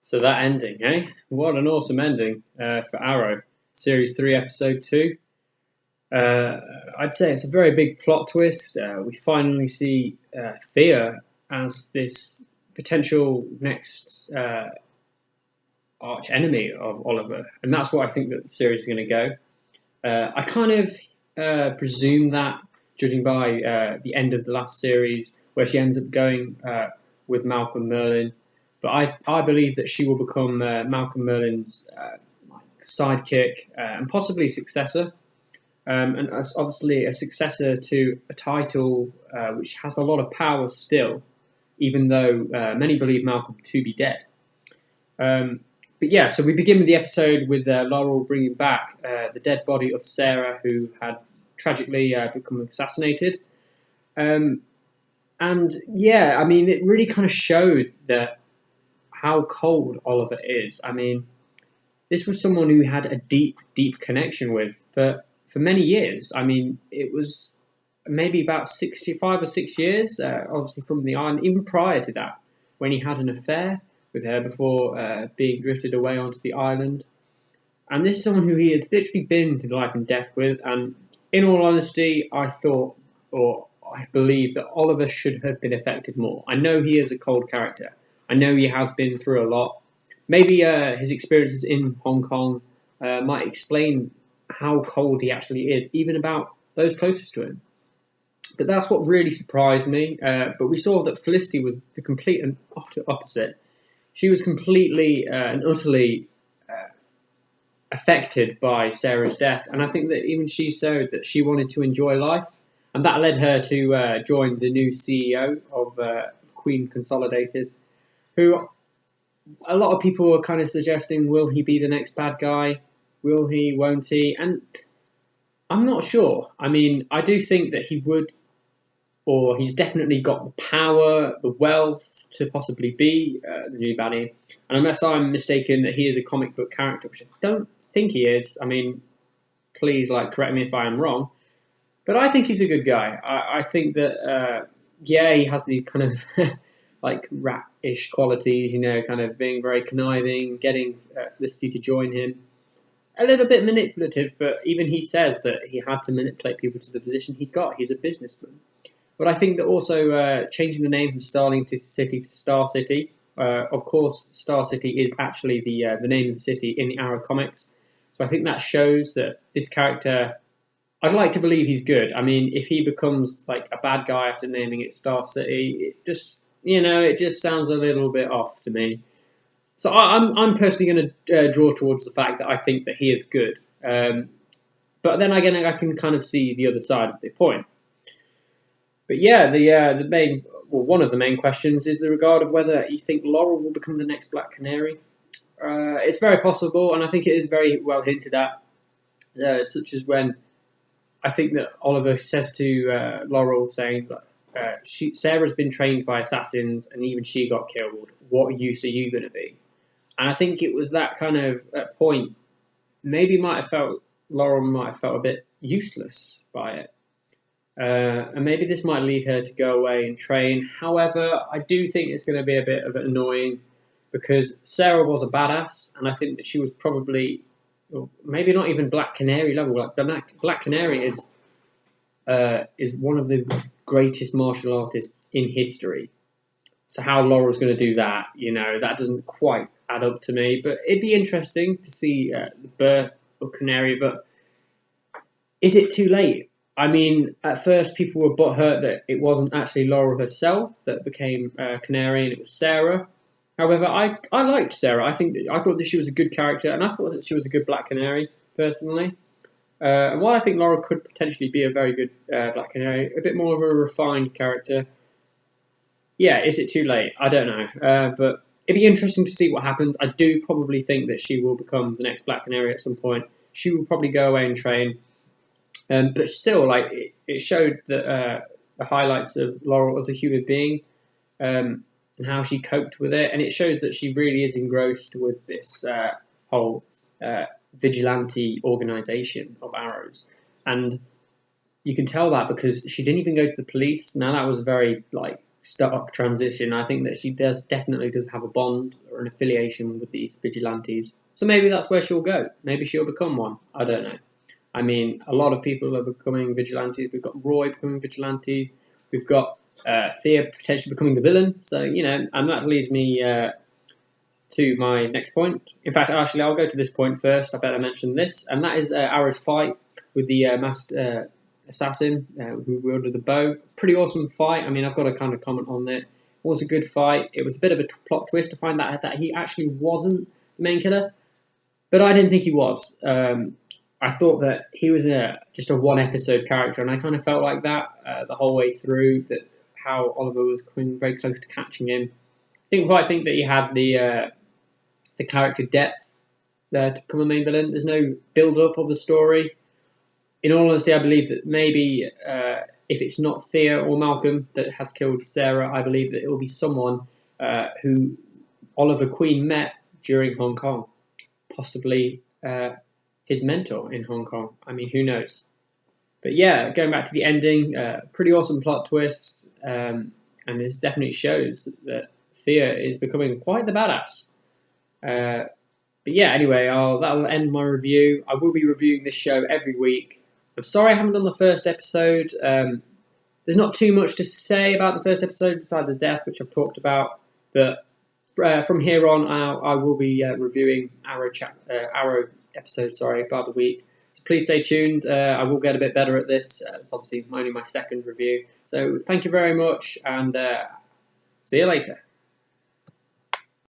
So that ending, eh? What an awesome ending for Arrow. Series 3, Episode 2. Uh, I'd say it's a very big plot twist. We finally see Thea as this potential next arch enemy of Oliver. And that's what I think that the series is going to go. I kind of presume that, judging by the end of the last series, where she ends up going with Malcolm Merlyn. But I believe that she will become Malcolm Merlyn's sidekick and possibly successor. And as obviously a successor to a title which has a lot of power still, even though many believe Malcolm to be dead. But yeah, so we begin with the episode with Laurel bringing back the dead body of Sarah, who had tragically become assassinated. And yeah, I mean, it really kind of showed that how cold Oliver is. I mean, this was someone who had a deep, deep connection with for many years. I mean, it was maybe about 65 or 6 years, obviously from the island, even prior to that, when he had an affair with her before being drifted away onto the island. And this is someone who he has literally been to life and death with. And in all honesty, I thought, or I believe, that Oliver should have been affected more. I know he is a cold character. I know he has been through a lot. Maybe his experiences in Hong Kong might explain how cold he actually is, even about those closest to him. But that's what really surprised me. But we saw that Felicity was the complete and utter opposite. She was completely and utterly affected by Sarah's death. And I think that even she showed that she wanted to enjoy life. And that led her to join the new CEO of Queen Consolidated, who a lot of people were kind of suggesting, will he be the next bad guy? Will he, won't he? And I'm not sure. I mean, I do think that he would, or he's definitely got the power, the wealth to possibly be the new baddie. And unless I'm mistaken that he is a comic book character, which I don't think he is, I mean, please, correct me if I am wrong. But I think he's a good guy. I think that, yeah, he has these kind of rat-ish qualities, kind of being very conniving, getting Felicity to join him. A little bit manipulative, but even he says that he had to manipulate people to the position he got. He's a businessman. But I think that also changing the name from Starling City to Star City, of course, Star City is actually the name of the city in the Arrow comics. So I think that shows that this character, I'd like to believe he's good. I mean, if he becomes a bad guy after naming it Star City, it just, it just sounds a little bit off to me. So I'm personally going to draw towards the fact that I think that he is good. But then again, I can kind of see the other side of the point. But yeah, one of the main questions is the regard of whether you think Laurel will become the next Black Canary. It's very possible, and I think it is very well hinted at, such as when I think that Oliver says to Laurel, saying that Sarah's been trained by assassins, and even she got killed. What use are you going to be? And I think it was that kind of point. Maybe Laurel might have felt a bit useless by it. And maybe this might lead her to go away and train. However, I do think it's going to be a bit of annoying because Sarah was a badass, and I think that she was probably, maybe not even Black Canary level. Black Canary is one of the greatest martial artists in history. So how Laurel's going to do that, that doesn't quite add up to me. But it'd be interesting to see the birth of Canary. But is it too late? I mean, at first people were butthurt that it wasn't actually Laurel herself that became Canary, and it was Sarah. However, I liked Sarah. I thought that she was a good character, and I thought that she was a good Black Canary, personally. And while I think Laurel could potentially be a very good Black Canary, a bit more of a refined character, yeah, is it too late? I don't know. But it'd be interesting to see what happens. I do probably think that she will become the next Black Canary at some point. She will probably go away and train. But still, it showed that the highlights of Laurel as a human being and how she coped with it. And it shows that she really is engrossed with this whole vigilante organisation of Arrows. And you can tell that because she didn't even go to the police. Now, that was a very, stark transition. I think that she definitely does have a bond or an affiliation with these vigilantes. So maybe that's where she'll go. Maybe she'll become one. I don't know. I mean, a lot of people are becoming vigilantes. We've got Roy becoming vigilantes. We've got Thea potentially becoming the villain. So, you know, and that leads me to my next point. In fact, actually, I'll go to this point first. I better mention this. And that is Arrow's fight with the masked assassin who wielded the bow. Pretty awesome fight. I mean, I've got to kind of comment on it. It was a good fight. It was a bit of a plot twist to find out that he actually wasn't the main killer. But I didn't think he was. I thought that he was just a one-episode character, and I kind of felt like that the whole way through, that how Oliver was coming very close to catching him. Didn't quite think that he had the character depth there to become a main villain. There's no build-up of the story. In all honesty, I believe that maybe if it's not Thea or Malcolm that has killed Sarah, I believe that it will be someone who Oliver Queen met during Hong Kong. Possibly his mentor in Hong Kong. I mean, who knows? But yeah, going back to the ending, pretty awesome plot twist, and this definitely shows that Thea is becoming quite the badass. But yeah, anyway, that'll end my review. I will be reviewing this show every week. I'm sorry I haven't done the first episode. There's not too much to say about the first episode besides the death, which I've talked about. But from here on, I will be reviewing Arrow episodes, by the week. So please stay tuned. I will get a bit better at this. It's obviously only my second review. So thank you very much, and see you later.